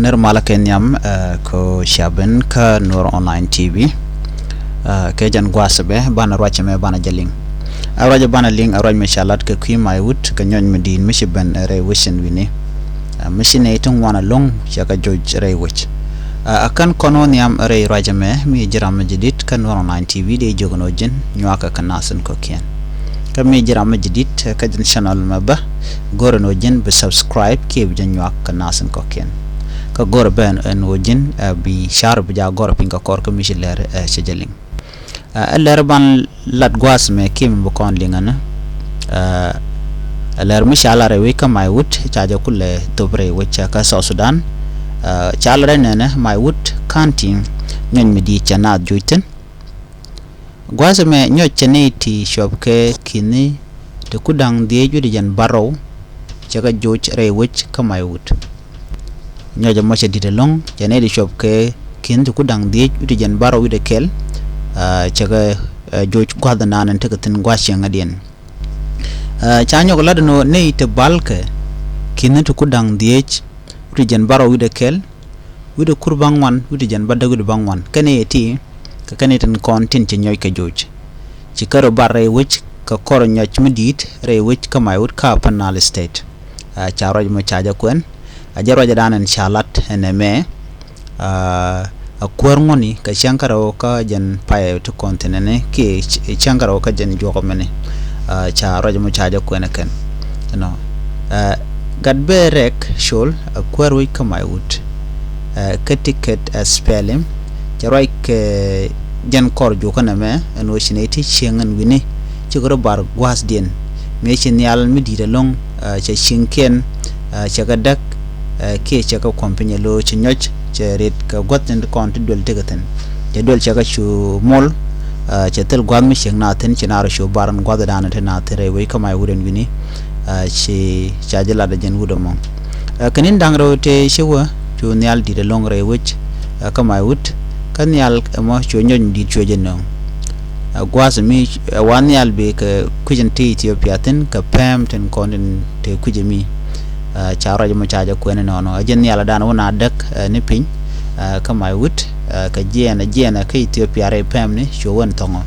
nirmala kenyam ko shaben ka Nur Online TV ke jan gwasabe bana rwacheme bana jaling awraja bana ling awraj meshalat ke kwi maywut ka nyon medin mishiben re wishin wini mishine itong wana long shaka joj re wich akan kono niam re rwajame mi jiram jidit ka Nur Online TV de jogono jin nywaka kanasen ko kien kami jiram jidit ka jan channel maba gorono jin be subscribe ke jan nywaka kanasen ko kien ka gor ben en wojin bi shar bi ja gor pinga kor ko mishiler shejeling aller ban lat gwas me kim bu kon lingana aller mishala re we ka my wood chaja kulle dobre wecha ka South Sudan chalre nene my wood kantin nyen midi chana juiten gwas me nyo cheneti shopke kini de kudang die judi jan barrow chaga joj re wech ka my wood nyoja mo chedide long janedi shopke kin de kudang die judi jan barrow de kel chaga joj gwada nanan takatin gwashin adien chanyo ko ladno ne te balke kinatu kudang diech rijen baro wide kel wide kurbang wan wide jan badda wide bangwan kane ti ka kane tan kontin ci nyoy ka joj ci karo barre wich ka koro nyoch medit re wich ka mayut ka panal state cha roj mo chaja kwen ajaro danan shalat eneme akwarngoni ka shankaro ka jan pae to kontinene ke shankaro ka jan jogo mene cha rojo mo chaja kwena ken no gadbe rek shol akwarwi kama wut ka ticket spelling jaroi ke jan kor jo kana me no shineti chengan wini chigoro bar gwas den me chin yal mi dida long cha shinken cha gadak ke cha ka company lo chinyoch red ka gotten kont dol tegaten je dol chaga chu mol chetel gwam mi sheng na ten chinaro shu baran gwada dana ten na tere we kama wuren wini chi chajela da jen wudo mon kanin dangro te shewa chu nyal di de long re wich kama wut kan yal mo chu nyon di chu jen no gwas mi wan yal be ka kujin te Ethiopia ten ka pam ten konin te kujimi charo mo chaja ko ne no ajen yala dana wona dak ne pin kama wut ka jena ka Ethiopia re pam ne sho won tongo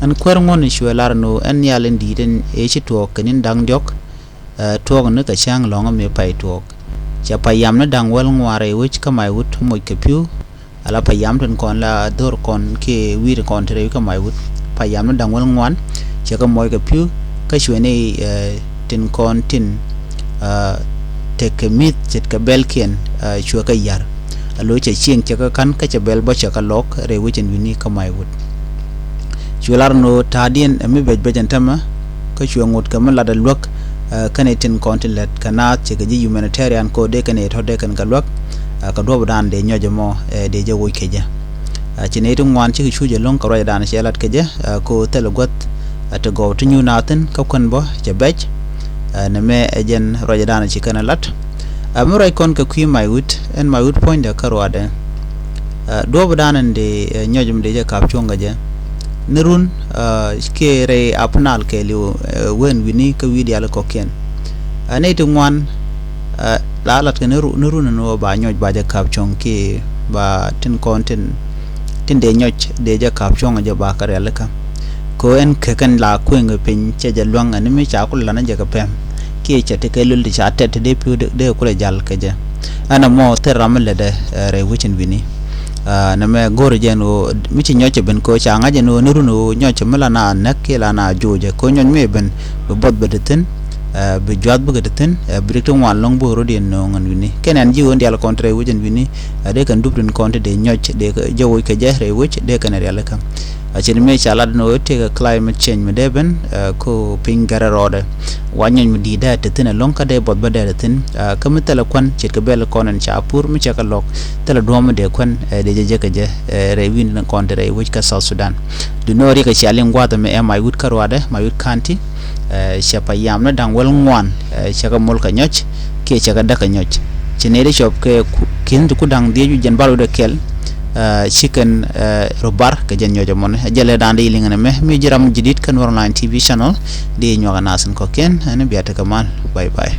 an kwar ngon sho larno an yalen di den e chi to kanin dang jok to ne ka chang long me pai to cha payam na dang wel ngware wich kama wut mo ke piu ala payam ton kon la dor kon ke wir kon tere kama wut payam na dang wel ngwan cha ka mo ke piu ka sho ne tin kon tin tek mit jet ka belken sho ka yar alo che chieng che ka kan ka che bel ba che ka lok re wichin wini ka mai wut chular no tadien mi bejan tama ka chuangot ka mala da lok kanetin continent kana che ga humanitarian ko de kanet hode kan ka lok ka do dan de nyoje mo de je wo keja chine tung wan chi chu je long ka ro dan che lat keja ko tel got to go to new natin ka kon bo che bech na me ejen ro dan chi kana lat amurai kon ka kwi my wood and my wood point da karwade do badanan de nyojum de kap chonga je nirun ke re apnal ke liu wen wini ka widi ala koken ane to wan la lat ke nirun no ba nyoj ba je kap chong ke ba tin content tin de nyoj de je kap chonga je ba kare ala ka ko en ke kan la kweng pin che je luang ani mi cha kul lana je ka pem ke chete ke lul cha tet de pu de kula jal ke je ana mo te ramle de re wichin wini na me gor je no mi chi nyoche ben ko cha nga je no nuru no nyoche mala na nak la na joje ko nyon me ben be bot bedeten be jwad be gedeten brikton wan long bo rodien no ngan wini kenen ji won dial contre wichin wini de kan dubrin contre de nyoche de jowo ke je re wich de kan re kam achini me chalad no te climate change me deben ko pingara rode wanyen mi dida te tin lonka de bot bade tin kam tele kwan che ke bel konan cha pur mi che ka lok tele dom de kwan de je ke je re win na kontre which ka South Sudan du nori ka chalin gwada me my wood karwade my wood kanti che payam na dang wel ngwan che ka mol ka nyoch ke che ka da ka nyoch chine de shop ke kin du kudang de ju jen balu de kel chicken robar ke jen nyoja mon jale dande ilingane me mi jiram jidit kan Nur Online TV channel de nyoga nasen ko ken ene biata kamal bye bye